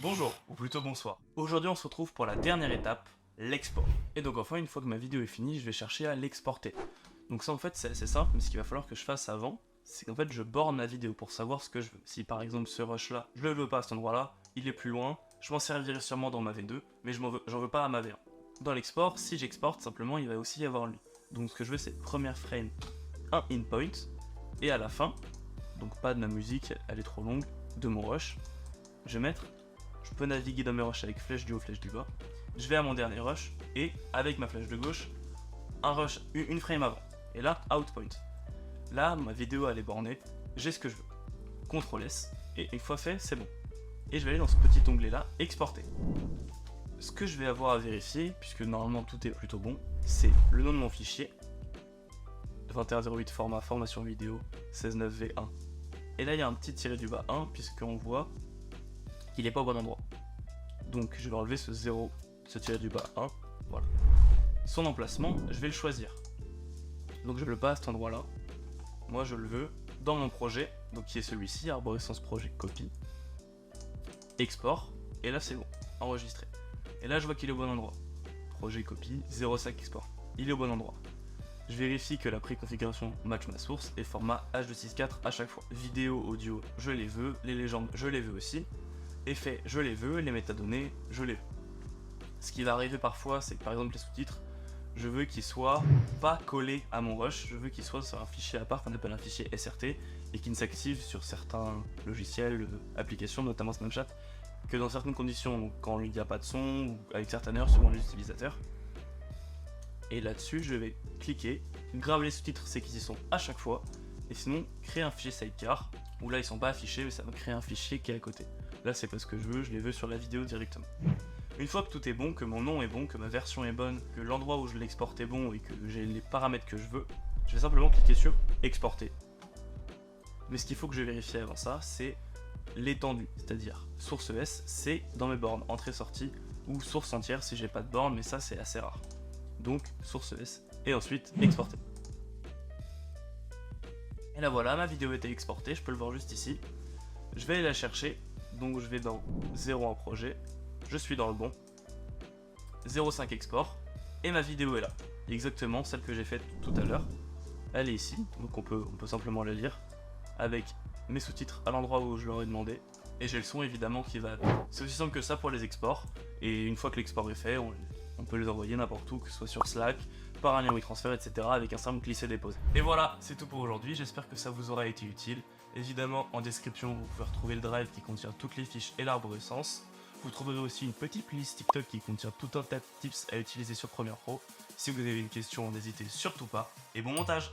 Bonjour, ou plutôt bonsoir. Aujourd'hui on se retrouve pour la dernière étape, l'export. Et donc enfin une fois que ma vidéo est finie, je vais chercher à l'exporter. Donc ça en fait c'est assez simple, mais ce qu'il va falloir que je fasse avant, c'est qu'en fait je borne la vidéo pour savoir ce que je veux. Si par exemple ce rush là, je le veux pas à cet endroit là, il est plus loin, je m'en servirai sûrement dans ma V2, mais j'en veux pas à ma V1. Dans l'export, si j'exporte simplement, il va aussi y avoir lui. Donc ce que je veux c'est première frame, un in point, et à la fin, donc pas de ma musique, elle est trop longue, de mon rush, je vais mettre, je peux naviguer dans mes rushs avec flèche du haut, flèche du bas, je vais à mon dernier rush, et avec ma flèche de gauche, un rush, une frame avant, et là, out point. Là, ma vidéo elle est bornée, j'ai ce que je veux. CTRL S, et une fois fait, c'est bon. Et je vais aller dans ce petit onglet là, exporter. Ce que je vais avoir à vérifier, puisque normalement tout est plutôt bon, c'est le nom de mon fichier, 2108 format formation vidéo 169v1. Et là il y a un petit tiré du bas 1, puisqu'on voit qu'il n'est pas au bon endroit. Donc je vais enlever ce 0, ce tiré du bas 1, voilà. Son emplacement, je vais le choisir. Donc je ne le veux pas à cet endroit là. Moi je le veux dans mon projet, donc qui est celui-ci, Arborescence Project Copy. Export, et là c'est bon, enregistré. Et là je vois qu'il est au bon endroit. Projet copy, 0,5 export. Il est au bon endroit. Je vérifie que la préconfiguration match ma source et format H264 à chaque fois. Vidéo, audio, je les veux, les légendes, je les veux aussi. Effets, je les veux, les métadonnées, je les veux. Ce qui va arriver parfois, c'est que par exemple les sous-titres, je veux qu'ils soient pas collés à mon rush, je veux qu'ils soient sur un fichier à part qu'on appelle un fichier SRT et qui ne s'active sur certains logiciels, applications, notamment Snapchat, que dans certaines conditions, donc quand il n'y a pas de son, ou avec certaines heures selon les utilisateurs. Et là-dessus, je vais cliquer, graver les sous-titres, c'est qu'ils y sont à chaque fois, et sinon, créer un fichier sidecar, où là ils sont pas affichés, mais ça va créer un fichier qui est à côté. Là c'est pas ce que je les veux sur la vidéo directement. Une fois que tout est bon, que mon nom est bon, que ma version est bonne, que l'endroit où je l'exporte est bon et que j'ai les paramètres que je veux, je vais simplement cliquer sur exporter. Mais ce qu'il faut que je vérifie avant ça, c'est l'étendue, c'est-à-dire source S, c'est dans mes bornes, entrée-sortie, ou source entière si j'ai pas de borne, mais ça c'est assez rare. Donc source S, et ensuite exporter. Et là voilà, ma vidéo a été exportée, je peux le voir juste ici. Je vais aller la chercher, donc je vais dans 0 en projet, je suis dans le bon, 0,5 export, et ma vidéo est là, exactement celle que j'ai faite tout à l'heure. Elle est ici, donc on peut simplement la lire, avec mes sous-titres à l'endroit où je leur ai demandé, et j'ai le son évidemment qui va avec. C'est aussi simple que ça pour les exports, et une fois que l'export est fait, on peut les envoyer n'importe où, que ce soit sur Slack, par un lien WeTransfer, etc. avec un simple glisser-déposer. Et voilà, c'est tout pour aujourd'hui, j'espère que ça vous aura été utile. Évidemment, en description, vous pouvez retrouver le drive qui contient toutes les fiches et l'arborescence. Vous trouverez aussi une petite playlist TikTok qui contient tout un tas de tips à utiliser sur Premiere Pro. Si vous avez une question, n'hésitez surtout pas, et bon montage!